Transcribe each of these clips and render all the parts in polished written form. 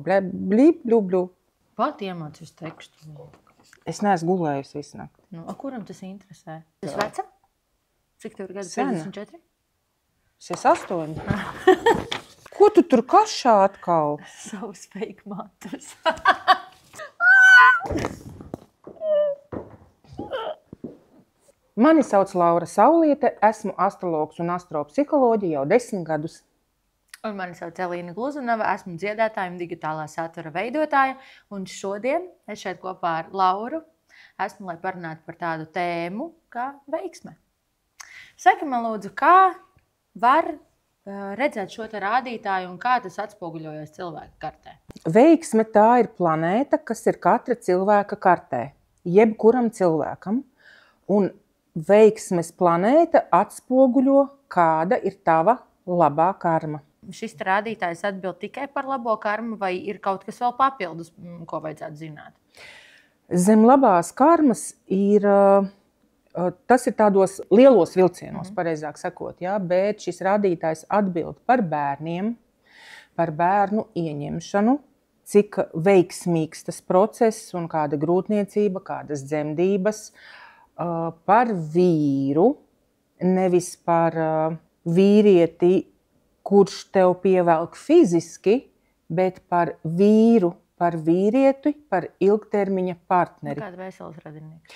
Blīp, blū, blū. Pat iemācījis tekstu. Es neesmu gulējusi visu nakti. Nu, kuram tas interesē? Tas veca? Cik tev ir gadi? Sena. 54? 68. Ko tu tur kašā atkal? Savus fake matus. Mani sauc Laura Sauliete, esmu astrologs un astropsiholoģi jau 10 gadus. Un mani sauc Elīna Gluzunova, esmu dziedātāja un digitālā satura veidotāja. Un šodien es šeit kopā ar Lauru esmu, lai parunātu par tādu tēmu kā veiksme. Saki man lūdzu, kā var redzēt šo te rādītāju un kā tas atspoguļojas cilvēka kartē? Veiksme tā ir planēta, kas ir katra cilvēka kartē, jebkuram cilvēkam. Un veiksmes planēta atspoguļo, kāda ir tava labā karma. Šis rādītājs atbild tikai par labo karmu vai ir kaut kas vēl papildus, ko vajadzētu zināt? Zem labās karmas ir, tas ir tādos lielos vilcienos, pareizāk sakot, ja, bet šis rādītājs atbild par bērniem, par bērnu ieņemšanu, cik veiksmīgs tas process un kāda grūtniecība, kādas dzemdības, par vīru, nevis par vīrieti, kurš tev pievelk fiziski, bet par vīru, par vīrieti, par ilgtermiņa partneri. Kāda veselas radinieki?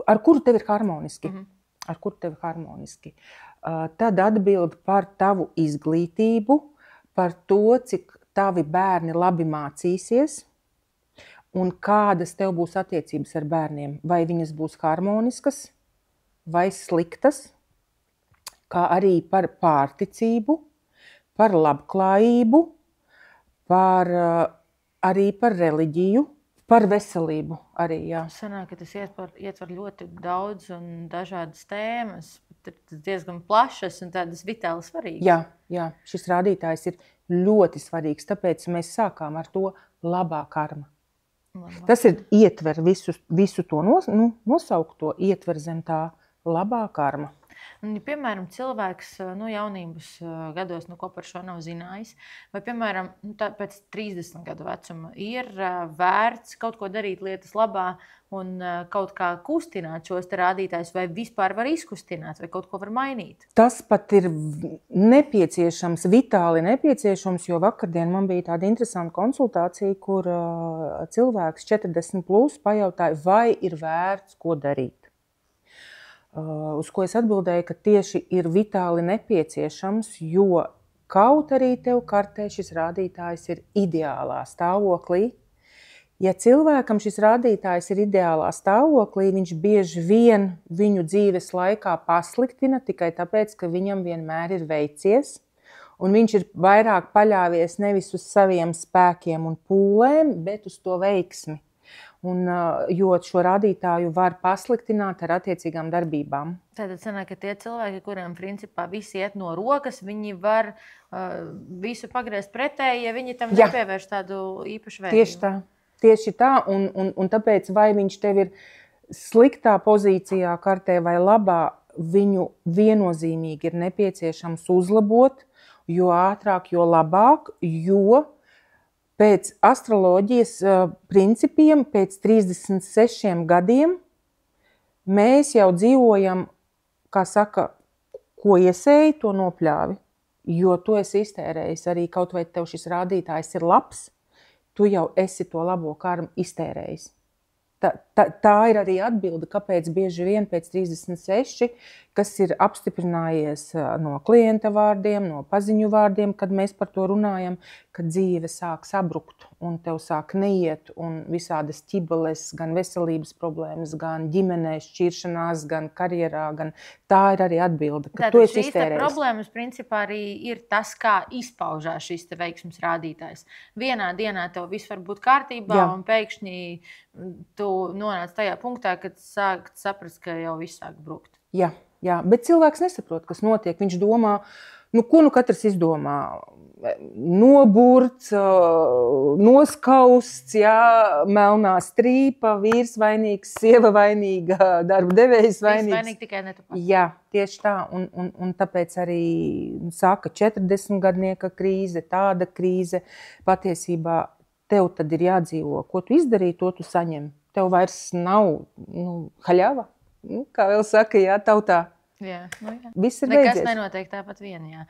Ar kuru tev ir harmoniski? Ar kuru tev ir harmoniski? Tad atbild par tavu izglītību, par to, cik tavi bērni labi mācīsies un kādas tev būs attiecības ar bērniem. Vai viņas būs harmoniskas vai sliktas, kā arī par pārticību, par labklājību, arī par reliģiju, par veselību arī, jā. Sanāk, ka tas ietver ļoti daudz un dažādas tēmas, bet ir diezgan plašas un tādas vitāli svarīgas. Jā, šis rādītājs ir ļoti svarīgs, tāpēc mēs sākām ar to labā karma. Tas ir ietver visu to nosaukto, ietver zem tā labā karma. Un, ja, piemēram, cilvēks jaunības gados ko par šo nav zinājis, vai, piemēram, pēc 30 gadu vecuma ir vērts kaut ko darīt lietas labā un kaut kā kustināt šos te rādītājus, vai vispār var izkustināt, vai kaut ko var mainīt? Tas pat ir nepieciešams, vitāli nepieciešams, jo vakardien man bija tāda interesanta konsultācija, kur cilvēks 40+ pajautāja, vai ir vērts ko darīt. Uz ko es atbildēju, ka tieši ir vitāli nepieciešams, jo kaut arī tev kartē šis rādītājs ir ideālā stāvoklī. Ja cilvēkam šis rādītājs ir ideālā stāvoklī, viņš bieži vien viņu dzīves laikā pasliktina tikai tāpēc, ka viņam vienmēr ir veicies. Un viņš ir vairāk paļāvies nevis uz saviem spēkiem un pūlēm, bet uz to veiksmi. Jo šo rādītāju var pasliktināt ar attiecīgām darbībām. Tātad sanāk, ka tie cilvēki, kuriem principā visi iet no rokas, viņi var visu pagriezt pretēji, ja viņi tam nepievērš tādu īpašu vērtību. Tieši tā, un tāpēc vai viņš tev ir sliktā pozīcijā kartē vai labā, viņu viennozīmīgi ir nepieciešams uzlabot, jo ātrāk, jo labāk, jo pēc astroloģijas principiem, pēc 36 gadiem, mēs jau dzīvojam, kā saka, ko iesēji, to nopļāvi. Jo tu esi iztērējis arī kaut vai tev šis rādītājs ir labs, tu jau esi to labo karmu iztērējis. Tā ir arī atbilde, kāpēc bieži vien pēc 36, kas ir apstiprinājies no klienta vārdiem, no paziņu vārdiem, kad mēs par to runājam, kad dzīve sāk sabrukt un tev sāk neiet un visādas ķibeles, gan veselības problēmas, gan ģimenē šķiršanās, gan karjerā, gan tā ir arī atbilde, ka tu esi iztērējis. Šīs problēmas principā arī ir tas, kā izpaužās šis te veiksmes rādītājs. Vienā dienā tev viss var būt kārtībā un pēkšņi tu nonāc tajā punktā, kad sāk saprast, ka jau viss sāk brukt. Jā, bet cilvēks nesaprot, kas notiek. Viņš domā, Ko katrs izdomā? Noburts, noskausts, melnā strīpa, vīrs vainīgs, sieva vainīga, darba devējs vainīgs. Vainīgi tikai ne tu pats. Jā, tieši tā. Un tāpēc arī saka 40-gadnieka krīze, tāda krīze. Patiesībā tev tad ir jādzīvo. Ko tu izdarīji, to tu saņem. Tev vairs nav haļava. Kā vēl saka, tautā. Jā. Viss ir Nekas beidzies. nenotiek tāpat vien, jā.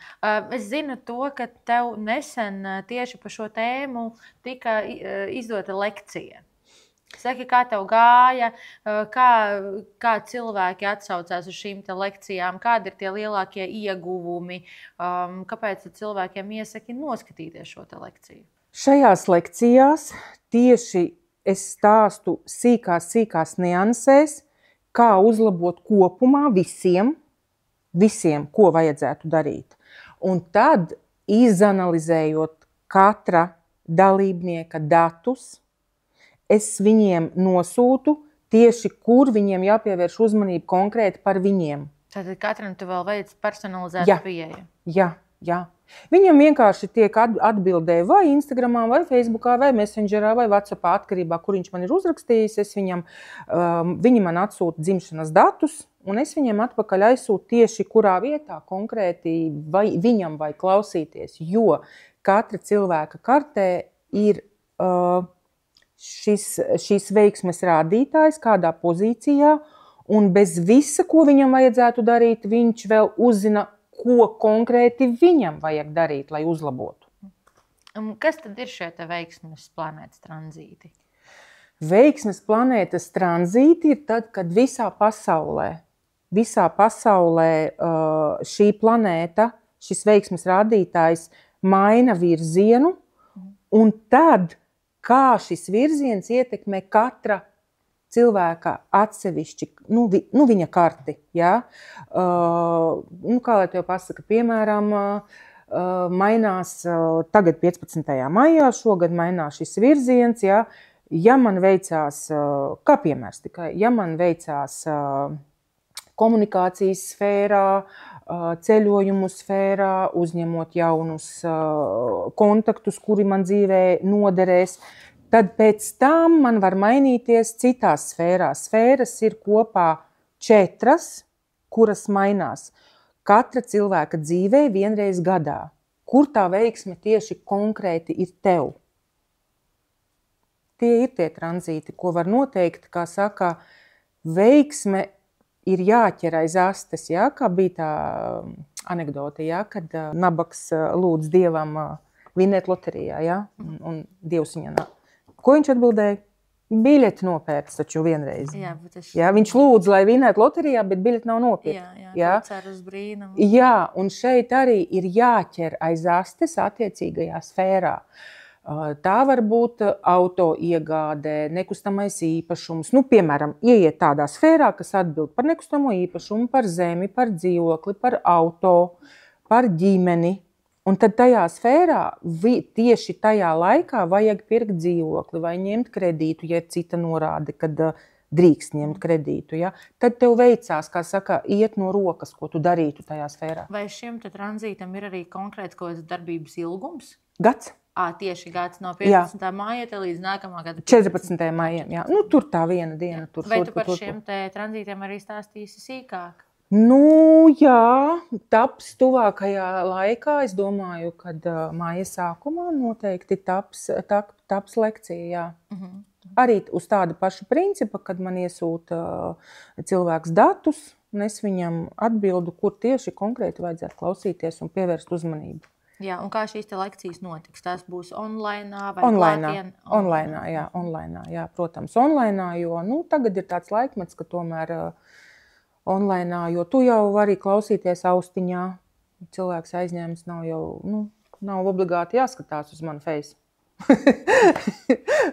Es zinu to, ka tev nesen tieši par šo tēmu tika izdota lekcija. Saki, kā tev gāja, kā cilvēki atsaucās uz šīm te lekcijām, kādi ir tie lielākie ieguvumi, kāpēc cilvēkiem iesaki noskatīties šo te lekciju? Šajās lekcijās tieši es stāstu sīkās niansēs, kā uzlabot kopumā visiem, ko vajadzētu darīt. Un tad, izanalizējot katra dalībnieka datus, es viņiem nosūtu tieši, kur viņiem jāpievērš uzmanība konkrēti par viņiem. Tātad katram tu vēl veic personalizētu pieeju? Jā. Viņam vienkārši tiek atbildē vai Instagramā, vai Facebookā, vai Messengerā, vai WhatsAppā, atkarībā, kur viņš man ir uzrakstījis. Viņi man atsūta dzimšanas datus, un es viņiem atpakaļ aizsūtu tieši kurā vietā konkrēti vai viņam vai klausīties. Jo katra cilvēka kartē ir šīs veiksmes rādītājs kādā pozīcijā, un bez visa, ko viņam vajadzētu darīt, viņš vēl uzzina, ko konkrēti viņam vajag darīt, lai uzlabotu. Kas tad ir šie te veiksmes planētas tranzīti? Veiksmes planētas tranzīti ir tad, kad visā pasaulē šī planēta, šis veiksmes rādītājs maina virzienu, un tad, kā šis virziens ietekmē katra cilvēka atsevišķi, viņa karti. Ja? Kā lai tev pasaka, piemēram, mainās tagad 15. maijā, šogad mainās šis virziens. Ja man veicās, kā piemērs tikai, ja man veicās komunikācijas sfērā, ceļojumu sfērā, uzņemot jaunus kontaktus, kuri man dzīvē noderēs, tad pēc tam man var mainīties citās sfērās. Sfēras ir kopā 4, kuras mainās. Katra cilvēka dzīvē vienreiz gadā. Kur tā veiksme tieši konkrēti ir tev? Tie ir tie tranzīti, ko var noteikt, kā saka, veiksme ir jāķer aiz astes, kā bija tā anekdote, kad nabaks lūdz Dievam vinēt loterijā, un Dievs viņam nāk. Ko viņš atbildēja? Biļeti nopērts taču vienreiz. Viņš lūdz, lai vinētu loterijā, bet biļeti nav nopirkt. Cer uz brīnumu. Un šeit arī ir jāķer aiz astes attiecīgajā sfērā. Tā var būt auto iegādē, nekustamais īpašums. Piemēram, ieiet tādā sfērā, kas atbild par nekustamo īpašumu, par zemi, par dzīvokli, par auto, par ģimeni. Un tad tajā sfērā, tieši tajā laikā vajag pirkt dzīvokli vai ņemt kredītu, ja ir cita norāde, kad drīkst ņemt kredītu. Tad tev veicās, kā saka, iet no rokas, ko tu darītu tajā sfērā. Vai šim te tranzītam ir arī konkrēts kaut kāds darbības ilgums? Gads. Tieši gads no 15. māja līdz nākamā gada 14. maijam, Tur tā viena diena. Vai tu par šiem te tranzītiem arī stāstīsi sīkāk? Taps tuvākajā laikā. Es domāju, kad māja sākumā noteikti taps lekcija, Arī uz tādu pašu principu, kad man iesūta cilvēks datus, un es viņam atbildu, kur tieši konkrēti vajadzētu klausīties un pievērst uzmanību. Un kā šīs te lekcijas notiks? Tās būs online vai klātien? Online, protams, online, jo tagad ir tāds laikmets, ka tomēr online, jo tu jau vari klausīties austiņā. Cilvēks aizņēmis nav obligāti jāskatās uz manu face.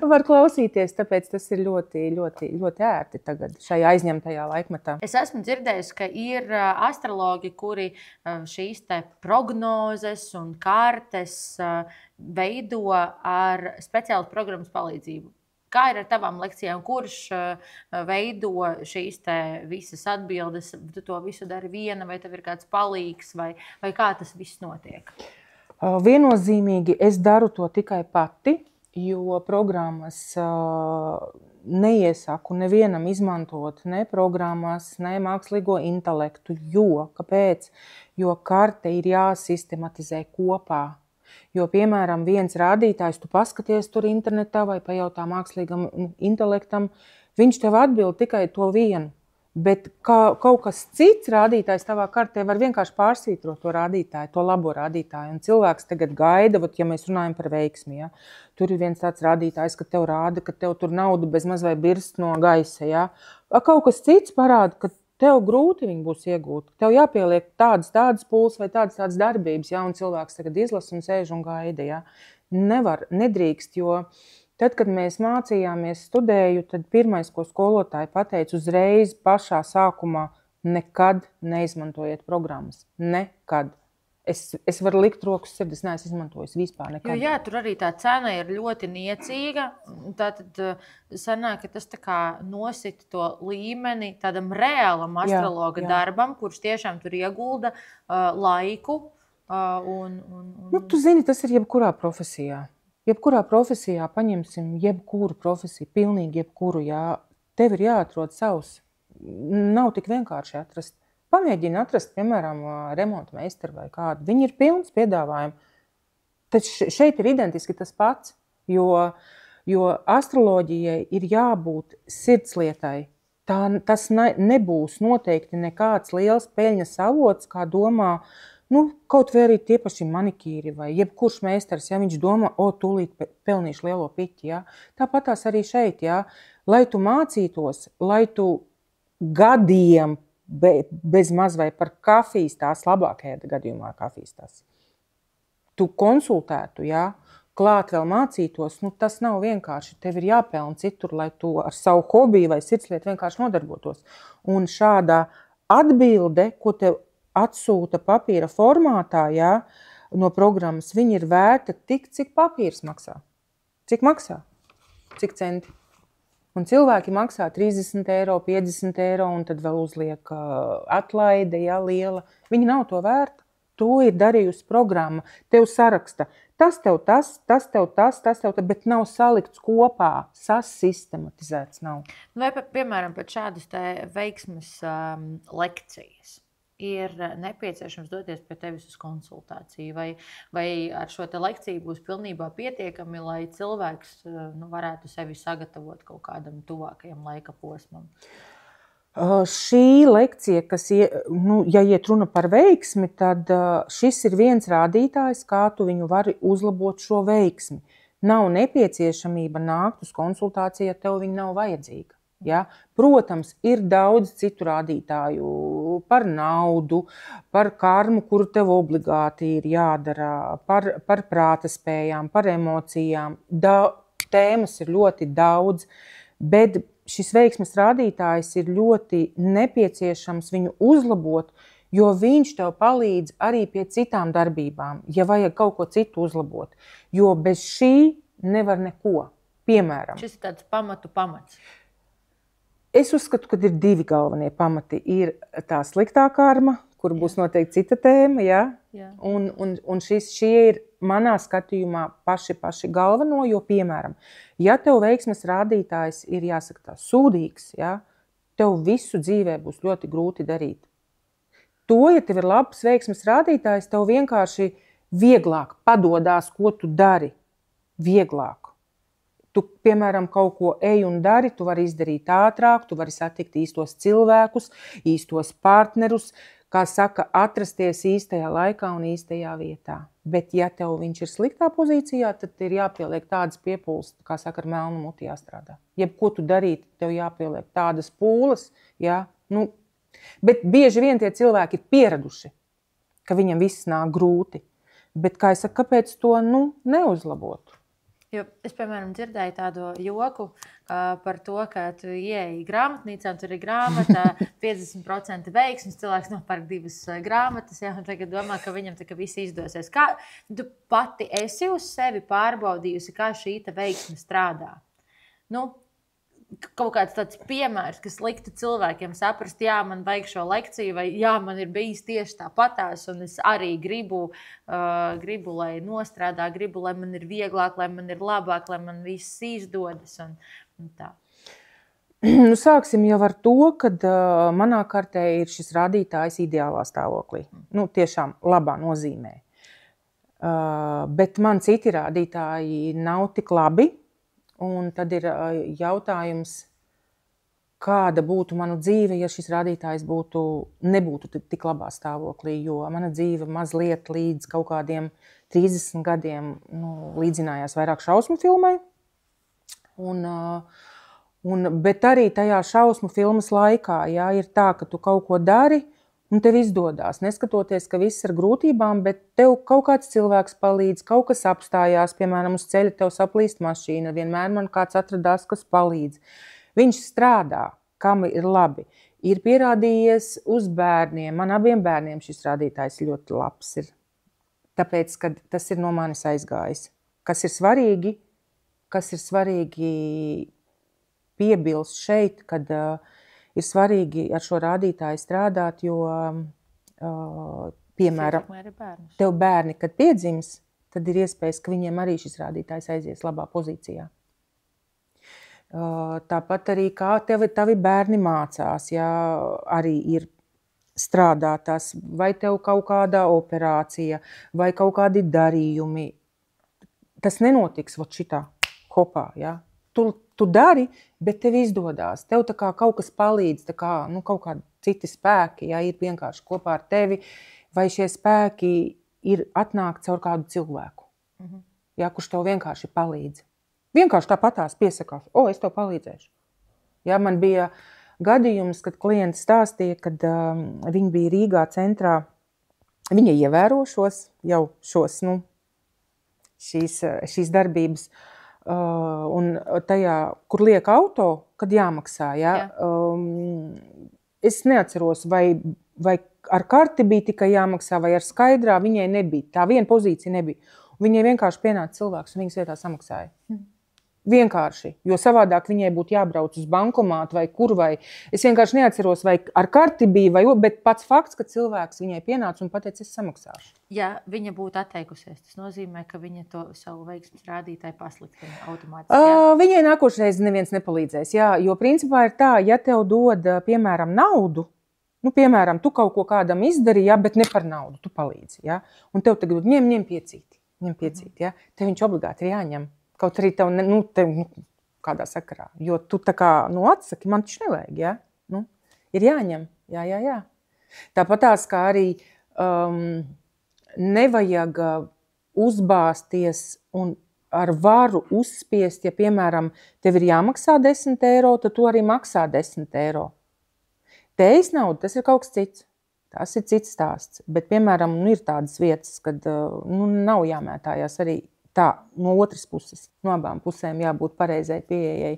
Var klausīties, tāpēc tas ir ļoti, ļoti, ļoti ērti tagad šajā aizņemtajā laikmetā. Es esmu dzirdējusi, ka ir astrologi, kuri šīs te prognozes un kartes veido ar speciālas programmas palīdzību. Kā ir ar tavām lekcijām? Kurš veido šīs te visas atbildes? Tu to visu dari viena, vai tev ir kāds palīgs, vai kā tas viss notiek? Viennozīmīgi es daru to tikai pati, jo programmas neiesaku nevienam izmantot ne programmas, ne mākslīgo intelektu, kāpēc? Jo karte ir jāsistematizē kopā. Jo, piemēram, viens rādītājs, tu paskaties tur internetā vai pajautā mākslīgam intelektam, viņš tev atbild tikai to vienu. Bet kaut kas cits rādītājs tavā kartē var vienkārši pārsvītrot to rādītāju, to labo rādītāju. Un cilvēks tagad gaida, ja mēs runājam par veiksmi, ja? Tur ir viens tāds rādītājs, ka tev rāda, ka tev tur nauda bez maz vai birst no gaisa. Ja? Kaut kas cits parāda, ka tev grūti viņu būs iegūt. Tev jāpieliek tādas pūles vai tādas darbības, ja? Un cilvēks tagad izlasa un sēž un gaida. Ja? Nedrīkst, jo tad, kad mēs mācījāmies, studēju, tad pirmais, ko skolotāji pateica uzreiz pašā sākumā, nekad neizmantojiet programmas. Nekad. Es varu likt rokas sirdī, es neesmu izmantojis vispār nekad. Jo, jā, tur arī tā cena ir ļoti niecīga. Tātad sanāk, ka tas tā kā nosita to līmeni tādam reālam astrologa darbam, kurš tiešām tur iegulda laiku. Tu zini, tas ir jebkurā profesijā. Jebkurā profesijā paņemsim jebkuru profesiju, pilnīgi jebkuru, jā. Tev ir jāatrod savs. Nav tik vienkārši atrast. Pamēģini atrast, piemēram, remonta meistaru vai kādu. Viņi ir pilns piedāvājumu. Taču šeit ir identiski tas pats, jo astroloģijai ir jābūt sirdslietai. Tas nebūs noteikti nekāds liels peļņas avots, kā domā, kaut vai arī tie paši manikīri vai jebkurš meistars, ja viņš domā, tūlīt pelnīšu lielo piķi, ja. Tāpatās arī šeit, ja, lai tu mācītos, lai tu gadiem bez maz vai par kafijas tās, labākajā gadījumā kafijas tās, tu konsultētu, ja, klāt vēl mācītos, tas nav vienkārši. Tev ir jāpelna citur, lai tu ar savu hobiju vai sirdslietu vienkārši nodarbotos. Un šādā atbilde, ko tev atsūta papīra formātā, ja, no programmas, viņi ir vērta tik, cik papīrs maksā. Cik maksā? Cik centi? Un cilvēki maksā 30 eiro, 50 eiro, un tad vēl uzliek atlaide, ja, liela. Viņi nav to vērta. To ir darījusi programma. Tev saraksta. Tas tev tas, bet nav salikts kopā. Sasistematizēts nav. Vai, piemēram, pat šādas te veiksmes lekcijas ir nepieciešams doties pie tevis uz konsultāciju? Vai ar šo te lekciju būs pilnībā pietiekami, lai cilvēks varētu sevi sagatavot kaut kādam tuvākajam laika posmam? Šī lekcija, ja iet runa par veiksmi, tad šis ir viens rādītājs, kā tu viņu vari uzlabot šo veiksmi. Nav nepieciešamība nākt uz konsultāciju, ja tev viņa nav vajadzīga. Ja? Protams, ir daudz citu rādītāju par naudu, par karmu, kuru tev obligāti ir jādara, par prāta spējām, par emocijām. Tēmas ir ļoti daudz, bet šis veiksmes rādītājs ir ļoti nepieciešams viņu uzlabot, jo viņš tev palīdz arī pie citām darbībām, ja vajag kaut ko citu uzlabot. Jo bez šī nevar neko. Piemēram. Šis ir tāds pamats. Es uzskatu, ka ir divi galvenie pamati. Ir tā sliktā karma, kur būs noteikti cita tēma, ja? Jā. Un šie ir manā skatījumā paši galveno, jo, piemēram, ja tev veiksmes rādītājs ir, jāsaka tā, sūdīgs, ja, tev visu dzīvē būs ļoti grūti darīt. To, ja tev ir labs veiksmes rādītājs, tev vienkārši vieglāk padodās, ko tu dari. Vieglāk. Tu, piemēram, kaut ko ej un dari, tu vari izdarīt ātrāk, tu vari satikt īstos cilvēkus, īstos partnerus, kā saka, atrasties īstajā laikā un īstajā vietā. Bet, ja tev viņš ir sliktā pozīcijā, tad ir jāpieliek tādas piepūles, kā saka, ar melnu muti jāstrādā. Jebko tu darīt, tev jāpieliek tādas pūles, ja? Bet bieži vien tie cilvēki ir pieraduši, ka viņam viss nāk grūti. Bet, kā es saku, kāpēc to neuzlabot? Jo es, piemēram, dzirdēju tādu joku par to, ka tu ieeji grāmatnīcā, un tur ir grāmata 50% veiksmes, cilvēks nopērk 2 grāmatas, ja, un tagad domā, ka viņam tā viss izdosies. Kā tu pati esi uz sevi pārbaudījusi, kā šī veiksme strādā? kaut kāds tāds piemērs, kas liktu cilvēkiem saprast, jā, man vajag šo lekciju, vai jā, man ir bijis tieši tāpatās, un es arī gribu, lai nostrādā, gribu, lai man ir vieglāk, lai man ir labāk, lai man viss izdodas, un tā. Sāksim jau ar to, kad manā kartē ir šis rādītājs ideālā stāvoklī. Tiešām labā nozīmē. Bet man citi rādītāji nav tik labi. Un tad ir jautājums, kāda būtu mana dzīve, ja šis rādītājs nebūtu tik labā stāvoklī, jo mana dzīve mazliet līdz kaut kādiem 30 gadiem līdzinājās vairāk šausmu filmai. Bet arī tajā šausmu filmas laikā ir tā, ka tu kaut ko dari, un tev izdodās, neskatoties, ka viss ir grūtībām, bet tev kaut kāds cilvēks palīdz, kaut kas apstājās, piemēram, uz ceļa tev saplīst mašīna, vienmēr man kāds atradās, kas palīdz. Viņš strādā, kam ir labi. Ir pierādījies uz bērniem, man abiem bērniem šis rādītājs ļoti labs ir, tāpēc, ka tas ir no manis aizgājis. Kas ir svarīgi piebilst šeit, kad ir svarīgi ar šo rādītāju strādāt, jo, piemēram, tev bērni, kad piedzims, tad ir iespējas, ka viņiem arī šis rādītājs aizies labā pozīcijā. Tāpat arī kā tavi bērni mācās, arī ir strādātās, vai tev kaut kāda operācija, vai kaut kādi darījumi. Tas nenotiks šitā kopā, Tu dari, bet tev izdodās. Tev tā kā kaut kas palīdz, tā kā, kaut kādi citi spēki, ir vienkārši kopā ar tevi, vai šie spēki ir atnāk caur kādu cilvēku, kurš tev vienkārši palīdz. Vienkārši tāpatās piesakās, es tev palīdzēšu. Man bija gadījums, kad klienti stāstīja, kad viņi bija Rīgā centrā, viņa ievēro šīs darbības, un tajā, kur liek auto, kad jāmaksā, es neatceros, vai ar karti bija tikai jāmaksā, vai ar skaidrā, viņai nebija. Tā viena pozīcija nebija. Viņai vienkārši pienāca cilvēks, un viņas vietā samaksāja. Vienkārši, jo savādāk viņai būtu jābrauc uz bankomātu vai kur, vai es vienkārši neatceros, vai ar karti bija, bet pats fakts, ka cilvēks viņai pienāca un pateica, es samaksāšu. Ja viņa būtu atteikusies, tas nozīmē, ka viņa to savu veiksmes rādītāju pasliktina automātiski. Viņai nākošreiz neviens nepalīdzēs, jo principā ir tā, ja tev dod, piemēram, naudu, piemēram, tu kaut ko kādam izdari, bet ne par naudu, tu palīdzi, un tev tagad ņem piecīti, tev viņš obligāti ir jāņem. Kaut arī tev, kādā sakarā, jo tu tā kā, atsaki, man taču nevajag, ir jāņem, jā. Tāpatās, kā arī nevajag uzbāzties un ar varu uzspiest, ja, piemēram, tev ir jāmaksā 10 eiro, tad tu arī maksā 10 eiro. Tējas nauda, tas ir kaut kas cits. Tas ir cits stāsts, bet, piemēram, ir tādas vietas, kad nav jāmētājās arī tā, no otras puses, no abām pusēm jābūt pareizai pieejai.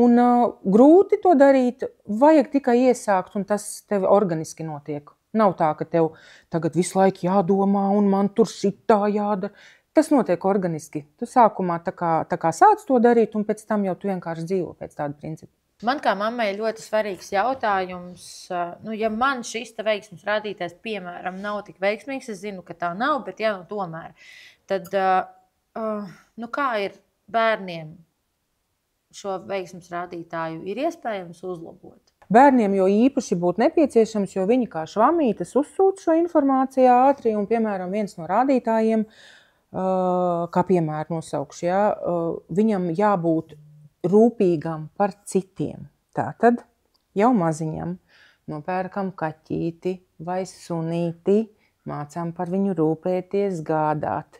Un grūti to darīt, vajag tikai iesākt, un tas tev organiski notiek. Nav tā, ka tev tagad visu laiku jādomā, un man tur šitā jādara. Tas notiek organiski. Tu sākumā tā kā sāc to darīt, un pēc tam jau tu vienkārši dzīvo pēc tāda principa. Man kā mammai ir ļoti svarīgs jautājums, ja man šis veiksmes rādītājs, piemēram, nav tik veiksmīgs, es zinu, ka tā nav, bet tomēr, tad kā ir bērniem šo veiksmes rādītāju ir iespējams uzlabot? Bērniem jo īpaši būtu nepieciešams, jo viņi kā švamītes uzsūt šo informāciju ātri, un, piemēram, viens no rādītājiem, kā piemēru nosaukšu, viņam jābūt rūpīgam par citiem. Tātad jau maziņam nopērkam kaķīti vai sunīti, mācām par viņu rūpēties, gādāt.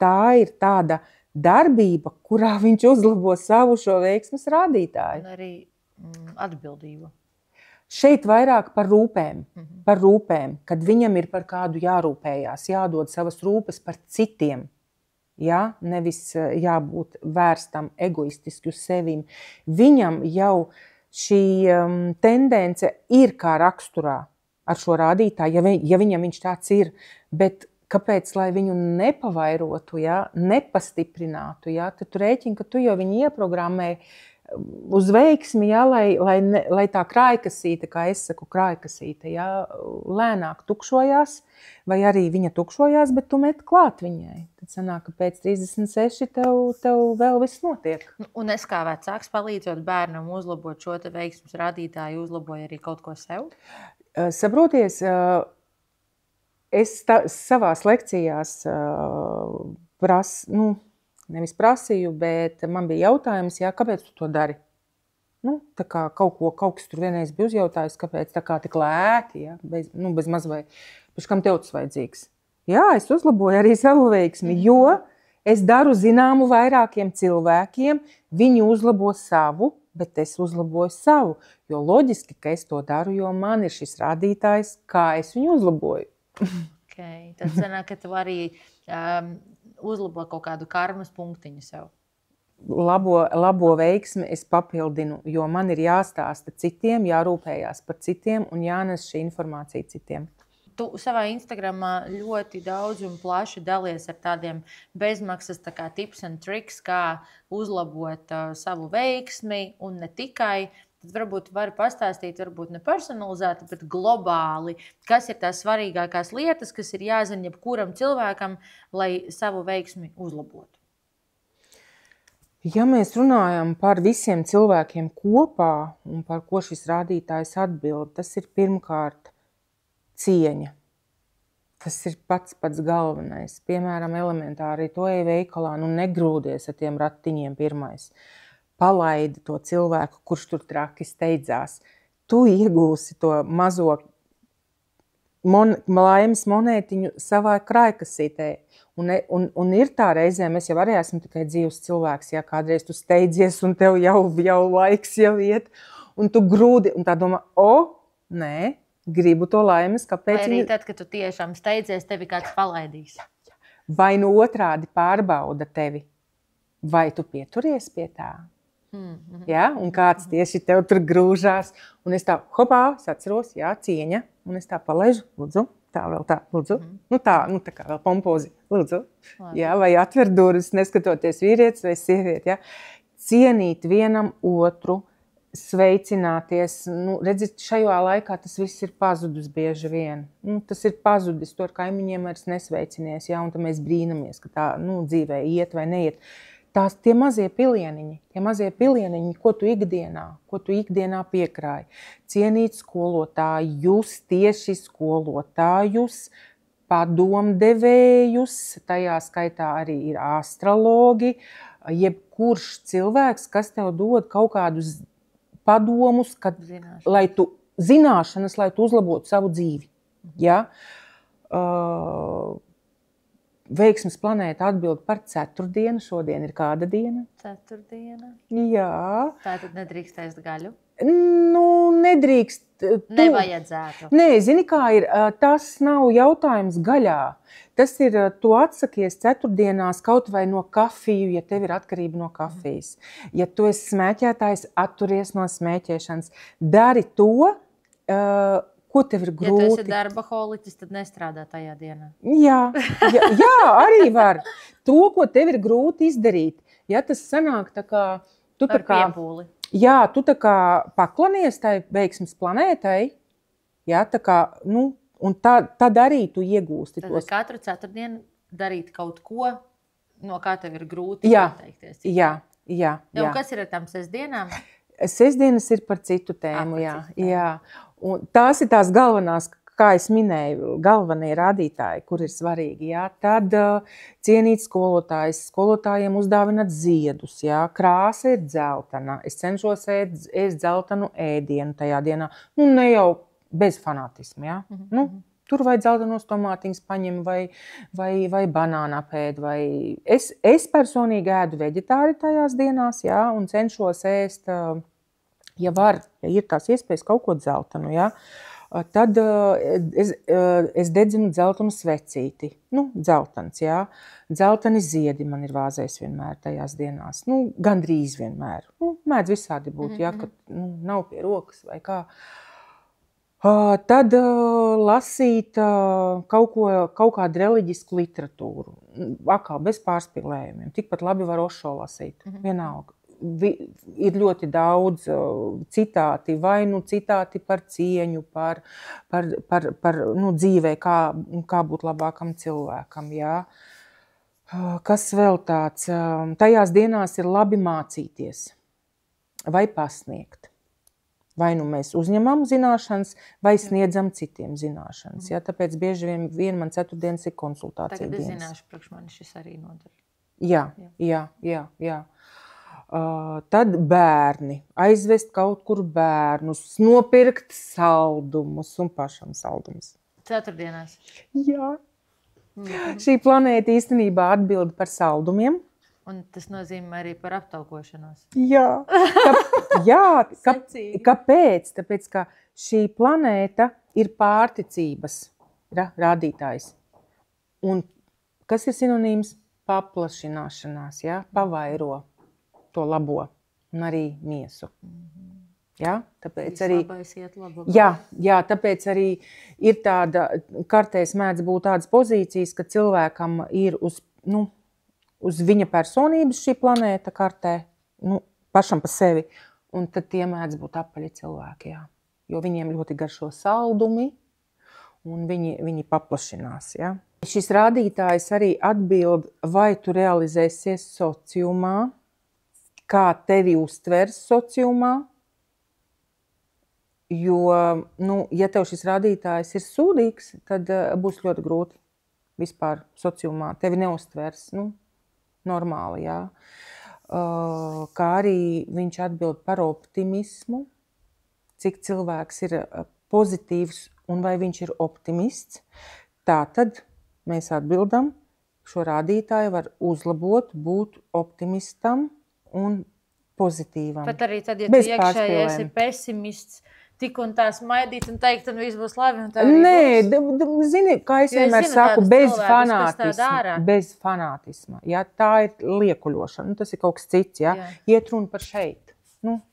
Tā ir tāda darbība, kurā viņš uzlabo savu šo veiksmes rādītāju. Un arī atbildība. Šeit vairāk par rūpēm, kad viņam ir par kādu jārūpējās, jādod savas rūpes par citiem. Nevis jābūt vērstam egoistiski uz sevīm. Viņam jau šī tendence ir kā raksturā ar šo rādītāju, ja viņam viņš tāds ir, bet kāpēc, lai viņu nepavairotu, nepastiprinātu, tad tu rēķini, ka tu jau viņu ieprogrammē uz veiksmi, jā, lai tā krājkasīte, kā es saku, krājkasīte, jā, lēnāk tukšojās, vai arī viņa tukšojās, bet tu met klāt viņai. Tad sanāk, ka pēc 36 tev vēl viss notiek. Un es kā vecāks palīdzot bērnam uzlabot šo te veiksmes rādītāju, uzlaboju arī kaut ko sev? Saproties, es savās lekcijās nevis prasīju, bet man bija jautājums, jā, kāpēc tu to dari? Tā kā kaut kas tur vienreiz bija uzjautājis, kāpēc tā kā tik lēti, jā, bez maz vai, pēc kam tev tas vajadzīgs. Jā, es uzlaboju arī savu veiksmi, jo es daru zināmu vairākiem cilvēkiem, viņi uzlabo savu, bet es uzlaboju savu, jo loģiski, ka es to daru, jo man ir šis rādītājs, kā es viņu uzlaboju. Okay. Tad sanāk, ka tu arī uzlabo kaut kādu karmas punktiņu sev. Labo veiksmi es papildinu, jo man ir jāstāsta citiem, jārūpējās par citiem un jānes šī informācija citiem. Tu savā Instagramā ļoti daudz un plaši dalies ar tādiem bezmaksas tips and tricks, kā uzlabot savu veiksmi un ne tikai. Tad varbūt var pastāstīt, varbūt ne personalizēti, bet globāli, kas ir tās svarīgākās lietas, kas ir jāzina jebkuram cilvēkam, lai savu veiksmi uzlabotu. Ja mēs runājam par visiem cilvēkiem kopā un par ko šis rādītājs atbild, tas ir pirmkārt cieņa. Tas ir pats galvenais. Piemēram, elementāri to ej veikalā, negrūdies ar tiem ratiņiem pirmais. Palaidi to cilvēku, kurš tur traki steidzās. Tu iegūsi to mazo laimes monētiņu savā krājkasītē. Un ir tā reizē, mēs jau arī esam tikai dzīvs cilvēks, ja kādreiz tu steidzies un tev jau laiks jau iet, un tu grūdi, un tā domā, nē, gribu to laimes, kāpēc? Vai arī tad, kad tu tiešām steidzies, tevi kāds palaidīs? Vai otrādi pārbauda tevi, vai tu pieturies pie tā? Ja? Un kāds tieši tev tur grūžās, un es tā, es atceros, jā, cieņa, un es tā palaižu, lūdzu, tā vēl tā, lūdzu, tā kā vēl pompozi, lūdzu, jā, vai atver durvis, neskatoties vīrietis vai sievieti, ja? Cienīt vienam otru, sveicināties, redziet, šajā laikā tas viss ir pazudis bieži vien, tas ir pazudis, to ar kaimiņiem vairs nesveicinies, ja? Un tad mēs brīnamies, ka tā, dzīvē iet vai neiet. Tie mazie pilieniņi, ko tu ikdienā piekrāji. Cienīt skolotājus, tieši skolotājus, padomdevējus, tajā skaitā arī ir astrologi, jebkurš cilvēks, kas tev dod kaut kādus padomus, zināšanas, lai tu uzlabotu savu dzīvi. Ja? Veiksmes planēta atbild par ceturtdienu. Šodien ir kāda diena? Ceturtdiena. Jā. Tātad nedrīkst ēst gaļu? Nedrīkst. Nevajadzētu. Nē, zini kā ir, tas nav jautājums gaļā. Tas ir, tu atsakies ceturtdienās kaut vai no kafiju, ja tev ir atkarība no kafijas. Ja tu esi smēķētājs, atturies no smēķēšanas. Dari to, ko tev ir grūti. Ja tu esi darbaholiķis, tad nestrādā tajā dienā. Jā, arī var. To, ko tev ir grūti izdarīt. Ja tas sanāk tā kā... Ar piepūli. Jā, tu tā kā paklanies tai veiksmes planētai. Jā, tā kā, un tad arī tu iegūsti tad tos. Katru ceturtdienu darīt kaut ko, no kā tev ir grūti pateikties. Jā. Un kas ir ar tām sestdienām? Sestdienas ir par citu tēmu, jā. Un tās ir tās galvenās, kā es minēju, galvenie rādītāji, kur ir svarīgi. Jā. Tad cienīt skolotājus, skolotājiem uzdāvināt ziedus. Jā. Krāsa ir dzeltena. Es cenšos ēst dzeltenu ēdienu tajā dienā. Ne jau bez fanatismu. Jā. Tur vai dzeltenos tomātiņus paņem, vai banānu apēd. Es personīgi ēdu veģetāri tajās dienās, jā, un cenšos ēst, ja ir tās iespējas kaut ko dzeltenu, jā. Tad es dedzinu dzeltenu svecīti. Dzeltens, jā. Dzelteni ziedi man ir vāzēs vienmēr tajās dienās. Gandrīz vienmēr. Mēdz visādi būt, jā, kad nav pie rokas vai kā. Tad lasīt kaut kādu reliģisku literatūru. Atkal bez pārspīlējumiem. Tikpat labi var Ošo lasīt. Vienalga. ir ļoti daudz citāti, vai citāti par cieņu, par dzīvē, kā būt labākam cilvēkam, jā. Kas vēl tāds? Tajās dienās ir labi mācīties vai pasniegt. Vai nu mēs uzņemam zināšanas, vai sniedzam citiem zināšanas. Ja? Tāpēc bieži vien man ceturtdienas ir konsultācija dienas. Tagad es zināšu, priekš mani šis arī noder. Jā. Tad bērni. Aizvest kaut kur bērnus, nopirkt saldumus un pašam saldumus. Ceturtdienās? Jā. Šī planēta īstenībā atbild par saldumiem. Un tas nozīmē arī par aptaukošanos. Jā. Kāpēc? Tāpēc, ka šī planēta ir pārticības rādītājs. Un kas ir sinonīms? Paplašināšanās, ja? Pavairo to labo un arī miesu. Ja? Tāpēc arī, tāpēc arī ir tāda, kartēs mēdz būt tādas pozīcijas, ka cilvēkam ir uz viņa personības šī planēta kartē, pašam pa sevi, un tad tie mēdz būt apaļi cilvēki, jā. Jo viņiem ļoti garšo saldumi, un viņi paplašinās, jā. Šis rādītājs arī atbild, vai tu realizēsies sociumā, kā tevi uztvers sociumā, jo, ja tev šis rādītājs ir sūdīgs, tad būs ļoti grūti vispār sociumā, tevi neuztvers, normāli, jā. Kā arī viņš atbild par optimismu, cik cilvēks ir pozitīvs un vai viņš ir optimists. Tātad mēs atbildam, šo rādītāju var uzlabot, būt optimistam un pozitīvam. Pat arī tad, ja tu iekšēji esi pesimists, tik un tā smaidīt un teikt, un viss būs labi. Zini, kā es vienmēr saku, bez fanātisma. Ja, tā ir liekuļošana, tas ir kaut kas cits. Ja. Iet runa par šeit,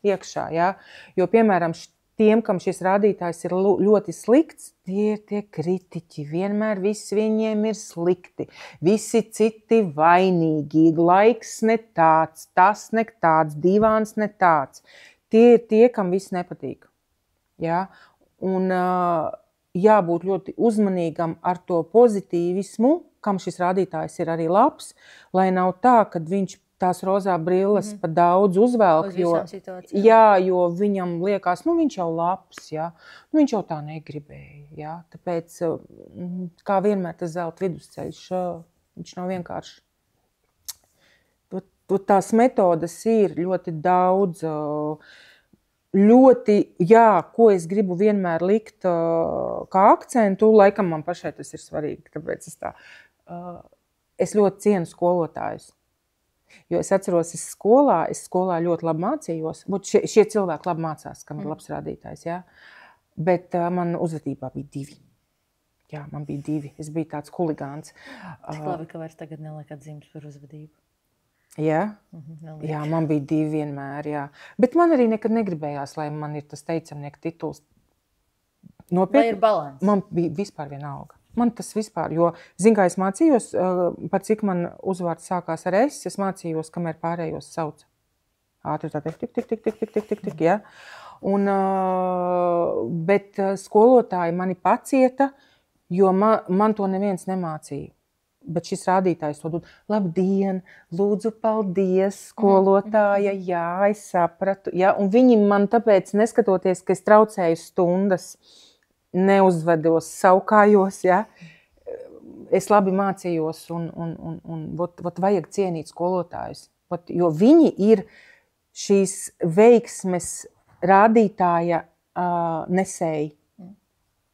iekšā. Ja. Jo, piemēram, tiem, kam šis rādītājs ir ļoti slikts, tie ir tie kritiķi. Vienmēr viss viņiem ir slikti. Visi citi vainīgi. Laiks ne tāds, tas ne tāds, divāns ne tāds. Tie ir tie, kam viss nepatīk. Ja? Un jābūt ļoti uzmanīgam ar to pozitīvismu, kam šis rādītājs ir arī labs, lai nav tā, ka viņš tās rozā brilles pa daudz uzvelk, jo viņam liekas, viņš jau labs, ja? Viņš jau tā negribēja. Ja? Tāpēc, kā vienmēr tas zelta vidusceļš, viņš nav vienkārši. Tās metodas ir ļoti daudz, ko es gribu vienmēr likt kā akcentu, laikam man pašai tas ir svarīgi, tāpēc es ļoti cienu skolotājus. Jo es atceros, es skolā ļoti labi mācījos, šie cilvēki labi mācās, kam ir labs rādītājs, jā, bet man uzvedībā bija 2. Jā, man bija 2, es biju tāds huligāns. Cik labi, ka vairs tagad neliek atzīmes par uzvedību. Jā, man bija 2 vienmēr, jā. Bet man arī nekad negribējās, lai man ir tas teicamnieka tituls. Vai ir balans? Man bija vispār vienalga. Man tas vispār, jo, kā es mācījos, par cik man uzvārds sākās ar es mācījos, kamēr pārējos sauc. Ātri tā tik, jā. Bet skolotāji mani pacieta, jo man to neviens nemācīja. Bet šis rādītājs to dod. Labdien, lūdzu, paldies, skolotāja, jā, es sapratu. Jā, un viņi man tāpēc, neskatoties, ka es traucēju stundas, neuzvedos saukājos, jā, es labi mācījos un vajag cienīt skolotājus. Jo viņi ir šīs veiksmes rādītāja nesēji.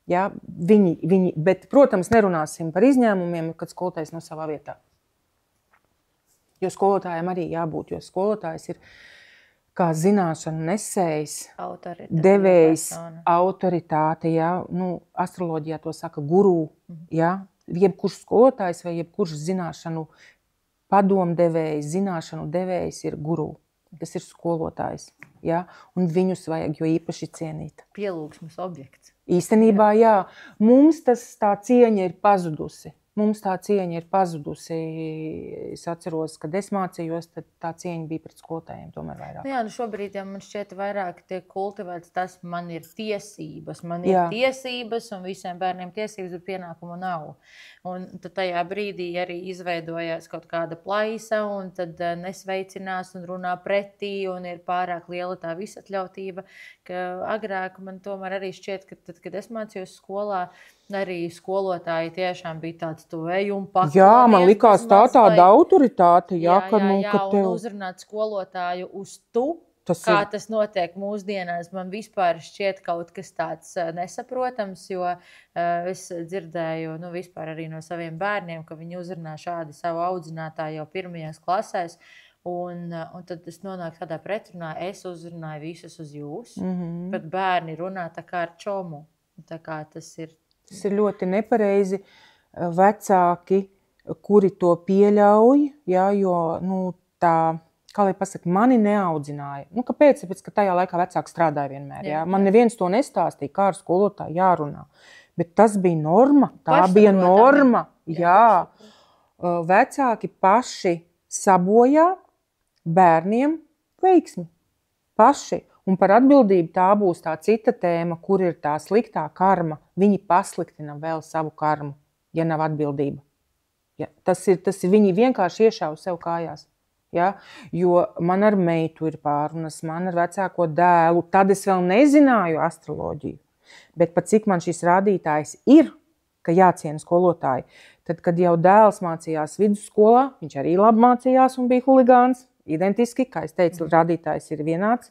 Ja, bet, protams, nerunāsim par izņēmumiem, kad skolotājs nav savā vietā. Jo skolotājiem arī jābūt, jo skolotājs ir kā zināšanu nesējs, devējs, autoritāte, ja, astroloģijā to saka guru, ja, jebkurš skolotājs vai jebkurš zināšanu padomdevējs, zināšanu devējs ir guru. Tas ir skolotājs, ja? Un viņus vajag jo īpaši cienīt. Pielūgsmes objekts. Īstenībā, jā. Mums tā cieņa ir pazudusi. mums tā cieņa ir pazudusi. Es atceros, kad es mācījos, tad tā cieņa bija pret skolotājiem tomēr vairāk. Jā, šobrīd jau man šķiet vairāk tiek kultivēts tas, man ir tiesības. Man ir tiesības un visiem bērniem tiesības, bet pienākumu nav. Un tad tajā brīdī arī izveidojās kaut kāda plaisa un tad nesveicinās un runā pretī un ir pārāk liela tā visatļautība, ka agrāk man tomēr arī šķiet, ka tad, kad es mācījos skolā, arī skolotāji tiešām bija tāds tu ej un paklonies. Jā, man likās tāda autoritāte. Jā, un uzrunāt skolotāju uz tu, tas notiek mūsdienās. Man vispār šķiet kaut kas tāds nesaprotams, jo es dzirdēju vispār arī no saviem bērniem, ka viņi uzrunā šādi savu audzinātāju jau pirmajās klasēs. Un tad es nonāku tādā pretrunā, es uzrunāju visus uz jūs, bet bērni runā tā kā ar čomu. Tā kā tas ir ļoti nepareizi. Vecāki, kuri to pieļauj, jo tā, kā lai pasaka, mani neaudzināja. Kāpēc? Tāpēc, ka tajā laikā vecāki strādāja vienmēr. Man neviens to nestāstīja, kā ar skolotāju jārunā. Bet tas bija norma. Tā bija norma. Jā. Vecāki paši sabojā bērniem veiksmi. Paši. Un par atbildību tā būs tā cita tēma, kur ir tā sliktā karma. Viņi pasliktina vēl savu karmu, ja nav atbildība. Tas ir viņi vienkārši iešauj sev kājās. Jo man ar meitu ir pārunas, man ar vecāko dēlu. Tad es vēl nezināju astroloģiju. Bet pat cik man šis rādītājs ir, ka jāciena skolotāji. Tad, kad jau dēls mācījās vidusskolā, viņš arī labi mācījās un bija huligāns. Identiski, kā es teicu, rādītājs ir vienāds.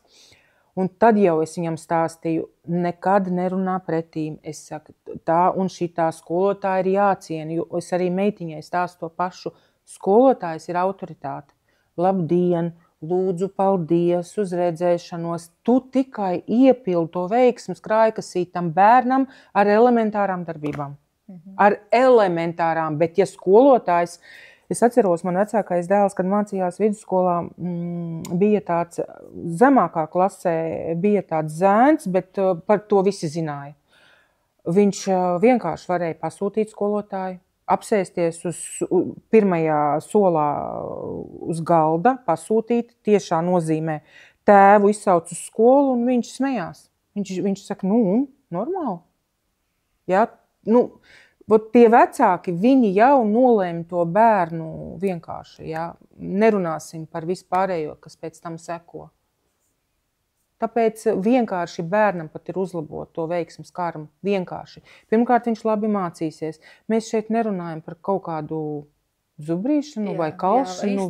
Un tad jau es viņam stāstīju, nekad nerunā pretīm. Es saku, tā un šitā skolotāja ir jāciena, jo es arī meitiņai stāstu to pašu. Skolotājs ir autoritāte. Labdien, lūdzu, paldies, uz redzēšanos. Tu tikai iepildi to veiksmes krājkasītam bērnam ar elementārām darbībām. Ar elementārām, bet ja skolotājs... Es atceros, man vecākais dēls, kad mācījās vidusskolā, bija tāds zemākā klasē, bija tāds zēns, bet par to visi zināja. Viņš vienkārši varēja pasūtīt skolotāju, apsēsties uz pirmajā solā uz galda, pasūtīt, tiešā nozīmē tēvu izsauc uz skolu un viņš smējās. Viņš saka, normāli. Tie vecāki, viņi jau nolēma to bērnu vienkārši. Nerunāsim par vispārējo, kas pēc tam seko. Tāpēc vienkārši bērnam pat ir uzlabot to veiksmes karmu. Vienkārši. Pirmkārt, viņš labi mācīsies. Mēs šeit nerunājam par kaut kādu zubrīšanu vai kalšanu.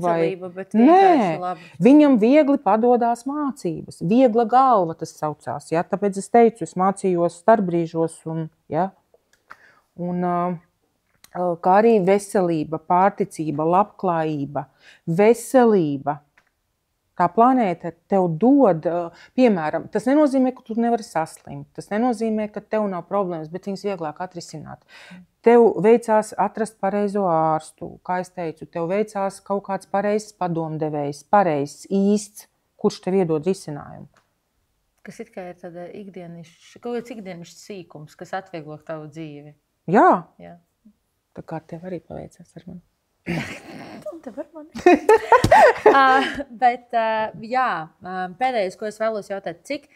Nē, viņam viegli padodās mācības. Viegla galva tas saucās. Tāpēc es teicu, es mācījos starpbrīžos un kā arī veselība, pārticība, labklājība, veselība. Tā planēta tev dod, piemēram, tas nenozīmē, ka tu nevari saslimt, tas nenozīmē, ka tev nav problēmas, bet viņas vieglāk atrisināt. Tev veicās atrast pareizo ārstu, kā es teicu, tev veicās kaut kāds pareizs padomdevējs, pareizs, īsts, kurš tev iedod risinājumu. Kas it kā ir tāda kaut kāds ikdienišķs sīkums, kas atvieglo tavu dzīvi. Jā. Tā kā tev arī paveicās ar mani. Tev ar mani. Bet pēdējais, ko es vēlos jautāt, cik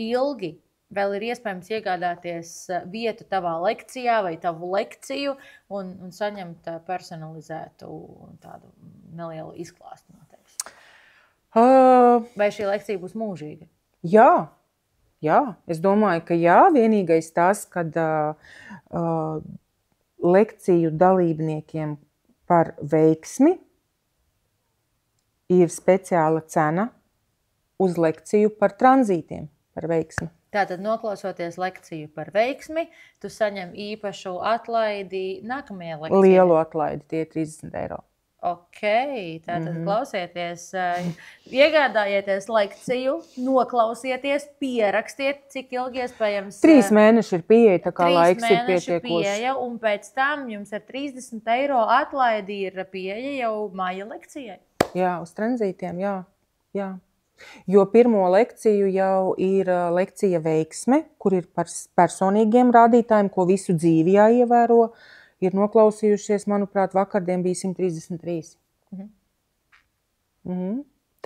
ilgi vēl ir iespējams iegādāties vietu tavā lekcijā vai tavu lekciju un saņemt personalizētu tādu nelielu izklāstu noteikti? Vai šī lekcija būs mūžīga? Jā, es domāju, ka jā. Vienīgais tas, kad lekciju dalībniekiem par veiksmi ir speciāla cena uz lekciju par tranzītiem par veiksmi. Tātad, noklausoties lekciju par veiksmi, tu saņem īpašu atlaidi nākamajā lekcijā? Lielu atlaidi, tie 30 eiro. Ok, tātad klausieties, iegādājieties lekciju, noklausieties, pierakstiet, cik ilgi iespējams. 3 mēneši ir pieeja, tā kā laiks ir pietiekoši. Pieeja, un pēc tam jums ar 30 eiro atlaidi ir pieeja jau māja lekcijai. Jā, uz tranzītiem, jā. Jo pirmo lekciju jau ir lekcija veiksme, kur ir par personīgiem rādītājiem, ko visu dzīvi jāievēro. ir noklausījušies, manuprāt, vakardien bija 133.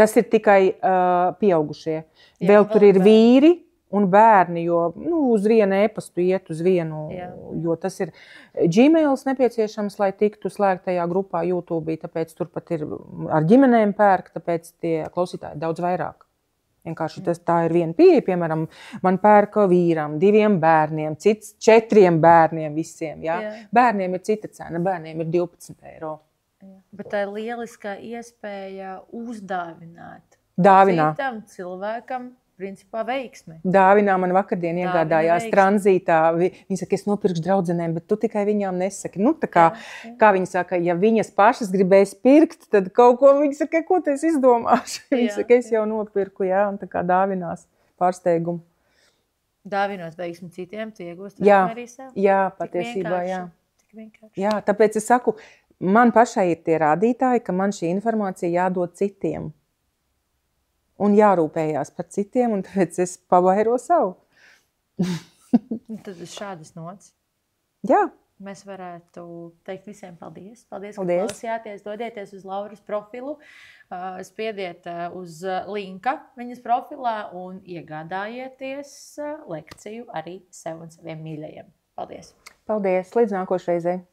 Tas ir tikai pieaugušie. Vēl tur ir vīri un bērni, jo uz vienu e-pastu iet uz vienu, jo tas ir Gmails nepieciešams, lai tiktu slēgtajā grupā YouTube, tāpēc tur pat ir ar ģimenēm pērk, tāpēc tie klausītāji daudz vairāk. Vienkārši tā ir viena pieeja, piemēram, man pērka vīram, 2 bērniem, cits 4 bērniem visiem. Ja? Bērniem ir cita cena, bērniem ir 12 eiro. Bet tā ir lieliska iespēja uzdāvināt citam cilvēkam, principā, veiksmi. Dāvinā man vakardien iegādājās tranzītā. Viņa saka, es nopirkšu draudzenēm, bet tu tikai viņām nesaki. Kā viņa saka, ja viņas pašas gribēs pirkt, tad kaut ko viņa saka, ko tu esi izdomāšu. Viņa saka, es jau nopirku, un tā kā dāvinās pārsteigumu. Dāvinot veiksmi citiem, tu iegūst arī sev. Jā, patiesībā, jā, tāpēc es saku, man pašai ir tie rādītāji, ka man šī informācija jādod citiem. Un jārūpējās par citiem, un tāpēc es pavairo savu. Tad uz šādas nots. Jā. Mēs varētu teikt visiem paldies. Paldies, ka klausījāties. Dodieties uz Lauras profilu, spiediet uz linka viņas profilā un iegādājieties lekciju arī sev un saviem mīļajiem. Paldies! Paldies! Līdz nākošreizei!